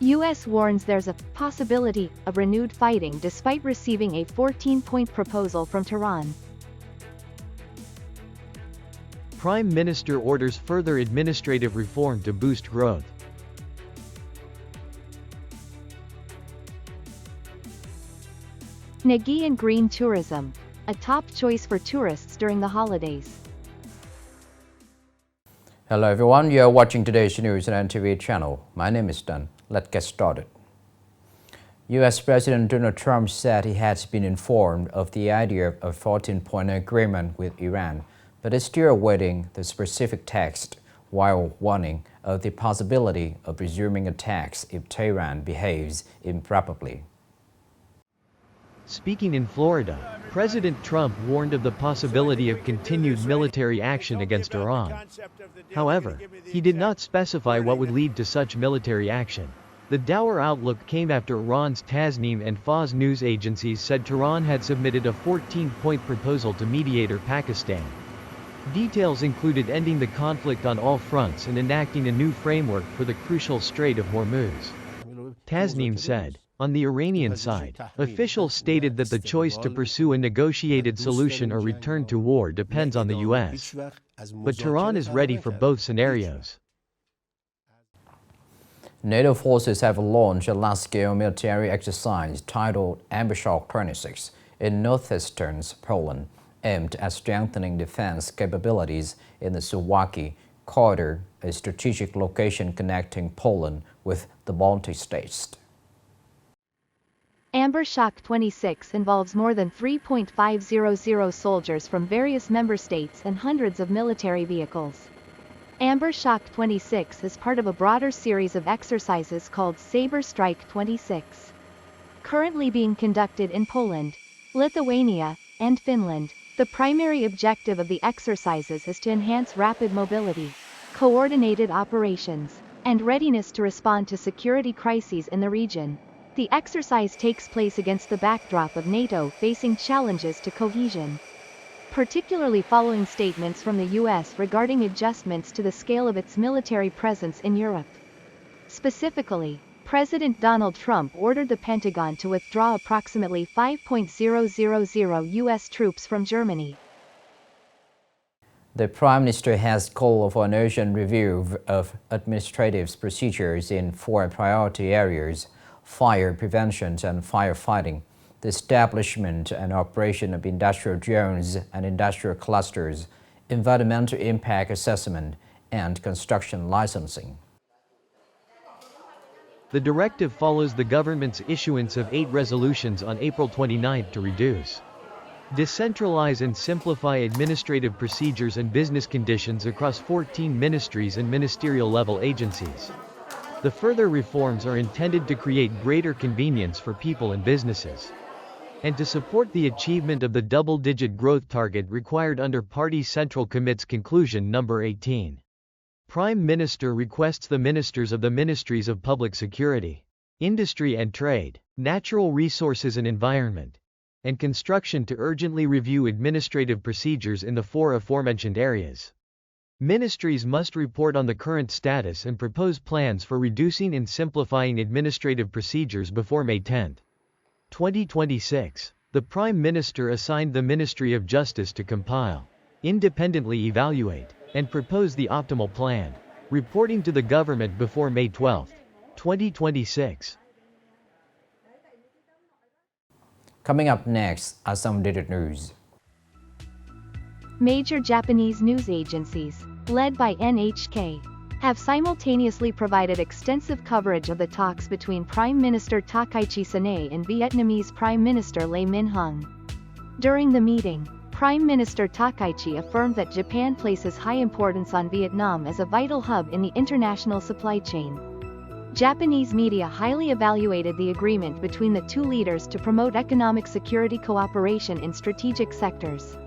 U.S. warns there's a possibility of renewed fighting despite receiving a 14-point proposal from Tehran. Prime Minister orders further administrative reform to boost growth. Nghỉ and green tourism, a top choice for tourists during the holidays. Hello everyone, you are watching today's news on NTV channel. My name is Đăng. Let's get started. U.S. President Donald Trump said he has been informed of the idea of a 14-point agreement with Iran, but is still awaiting the specific text, while warning of the possibility of resuming attacks if Tehran behaves improperly. Speaking in Florida, President Trump warned of the possibility of continued military action against Iran. However, he did not specify what would lead to such military action. The dour outlook came after Iran's Tasnim and Fars news agencies said Tehran had submitted a 14-point proposal to mediator Pakistan. Details included ending the conflict on all fronts and enacting a new framework for the crucial Strait of Hormuz. Tasnim said, on the Iranian side, officials stated that the choice to pursue a negotiated solution or return to war depends on the U.S. But Tehran is ready for both scenarios. NATO forces have launched a large-scale military exercise titled Ambushock 26 in northeastern Poland, aimed at strengthening defense capabilities in the Suwałki corridor, a strategic location connecting Poland with the Baltic states. Ambushock 26 involves more than 3,500 soldiers from various member states and hundreds of military vehicles. Ambushock 26 is part of a broader series of exercises called Saber Strike 26. Currently being conducted in Poland, Lithuania, and Finland, the primary objective of the exercises is to enhance rapid mobility, coordinated operations, and readiness to respond to security crises in the region. The exercise takes place against the backdrop of NATO facing challenges to cohesion, particularly following statements from the U.S. regarding adjustments to the scale of its military presence in Europe. Specifically, President Donald Trump ordered the Pentagon to withdraw approximately 5,000 U.S. troops from Germany. The Prime Minister has called for an urgent review of administrative procedures in 4 priority areas: fire prevention and firefighting, the establishment and operation of industrial zones and industrial clusters, environmental impact assessment, and construction licensing. The directive follows the government's issuance of 8 resolutions on April 29 to reduce, decentralize and simplify administrative procedures and business conditions across 14 ministries and ministerial-level agencies. The further reforms are intended to create greater convenience for people and businesses, and to support the achievement of the double-digit growth target required under Party Central Committee's conclusion number 18. Prime Minister requests the ministers of the Ministries of Public Security, Industry and Trade, Natural Resources and Environment, and Construction to urgently review administrative procedures in the 4 aforementioned areas. Ministries must report on the current status and propose plans for reducing and simplifying administrative procedures before May 10, 2026. The Prime Minister assigned the Ministry of Justice to compile, independently evaluate, and propose the optimal plan, reporting to the government before May 12, 2026. Coming up next are some dated news. Major Japanese news agencies, led by NHK, have simultaneously provided extensive coverage of the talks between Prime Minister Takaichi Sanae and Vietnamese Prime Minister Lee Min-hung. During the meeting, Prime Minister Takaichi affirmed that Japan places high importance on Vietnam as a vital hub in the international supply chain. Japanese media highly evaluated the agreement between the 2 leaders to promote economic security cooperation in strategic sectors,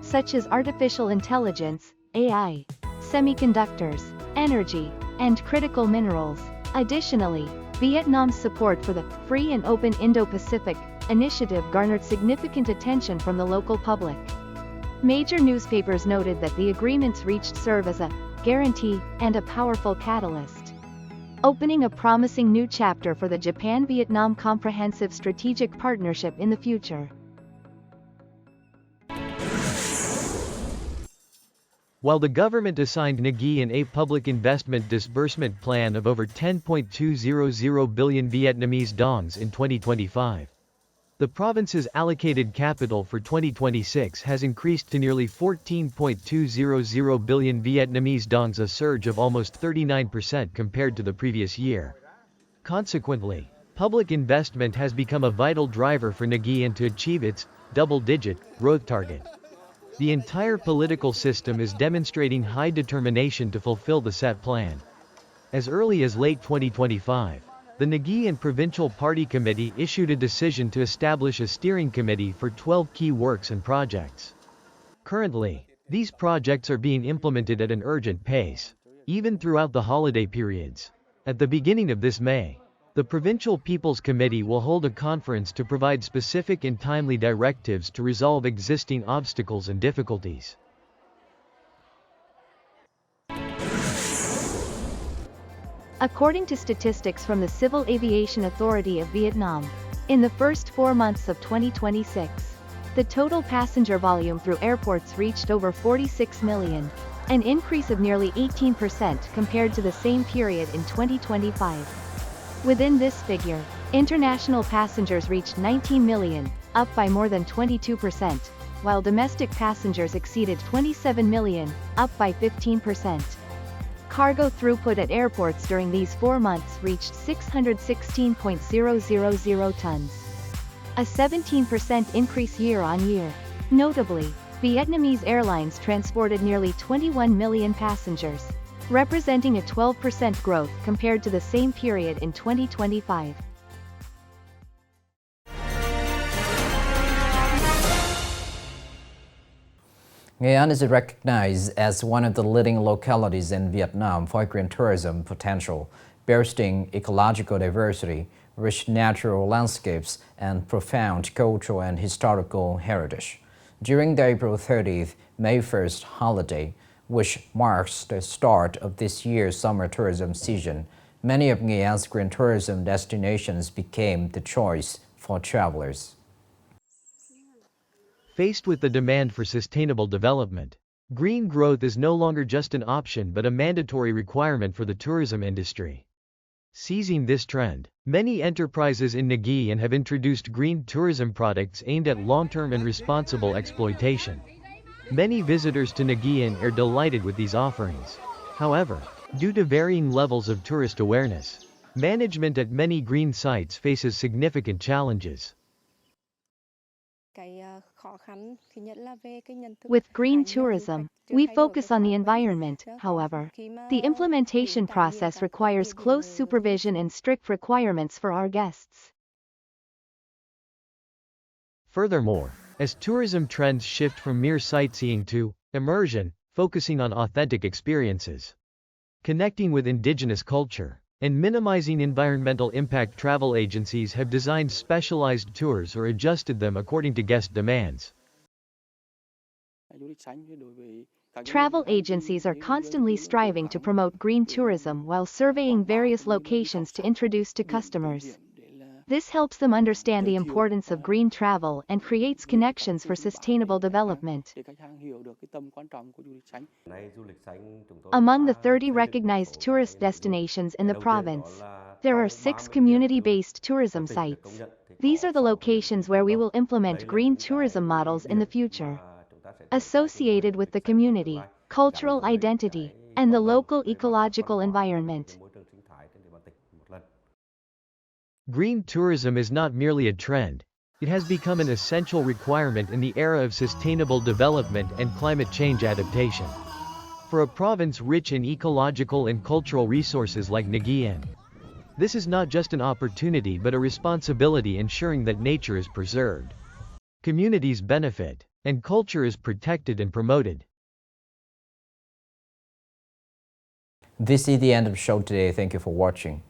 such as artificial intelligence, AI, semiconductors, energy, and critical minerals. Additionally, Vietnam's support for the Free and Open Indo-Pacific initiative garnered significant attention from the local public. Major newspapers noted that the agreements reached serve as a guarantee and a powerful catalyst opening a promising new chapter for the Japan-Vietnam Comprehensive Strategic Partnership in the future. While the government assigned Nghỉ An a public investment disbursement plan of over 10.200 billion Vietnamese dongs in 2025, the province's allocated capital for 2026 has increased to nearly 14.200 billion Vietnamese dongs, a surge of almost 39% compared to the previous year. Consequently, public investment has become a vital driver for Nghỉ An to achieve its double-digit growth target. The entire political system is demonstrating high determination to fulfill the set plan. As early as late 2025, the Nghỉ An Provincial Party Committee issued a decision to establish a steering committee for 12 key works and projects. Currently, these projects are being implemented at an urgent pace, even throughout the holiday periods. At the beginning of this May, the Provincial People's Committee will hold a conference to provide specific and timely directives to resolve existing obstacles and difficulties. According to statistics from the Civil Aviation Authority of Vietnam, in the first 4 months of 2026, the total passenger volume through airports reached over 46 million, an increase of nearly 18% compared to the same period in 2025. Within this figure, international passengers reached 19 million, up by more than 22%, while domestic passengers exceeded 27 million, up by 15%. Cargo throughput at airports during these 4 months reached 616.000 tons, a 17% increase year-on-year. Notably, Vietnamese Airlines transported nearly 21 million passengers, representing a 12% growth compared to the same period in 2025. Nghệ An is recognized as one of the leading localities in Vietnam for green tourism potential, boasting ecological diversity, rich natural landscapes, and profound cultural and historical heritage. During the April 30th, May 1st holiday, which marks the start of this year's summer tourism season, many of Nghệ An's green tourism destinations became the choice for travelers. Faced with the demand for sustainable development, green growth is no longer just an option but a mandatory requirement for the tourism industry. Seizing this trend, many enterprises in Nghỉ An have introduced green tourism products aimed at long-term and responsible exploitation. Many visitors to Nghỉ An are delighted with these offerings. However, due to varying levels of tourist awareness, management at many green sites faces significant challenges. With green tourism, we focus on the environment, however. The implementation process requires close supervision and strict requirements for our guests. Furthermore, as tourism trends shift from mere sightseeing to immersion, focusing on authentic experiences, connecting with indigenous culture, and minimizing environmental impact, travel agencies have designed specialized tours or adjusted them according to guest demands. Travel agencies are constantly striving to promote green tourism while surveying various locations to introduce to customers. This helps them understand the importance of green travel and creates connections for sustainable development. Among the 30 recognized tourist destinations in the province, there are 6 community-based tourism sites. These are the locations where we will implement green tourism models in the future, associated with the community, cultural identity, and the local ecological environment. Green tourism is not merely a trend, it has become an essential requirement in the era of sustainable development and climate change adaptation. For a province rich in ecological and cultural resources like Nghỉ An, this is not just an opportunity but a responsibility, ensuring that nature is preserved, communities benefit, and culture is protected and promoted. This is the end of the show today. Thank you for watching.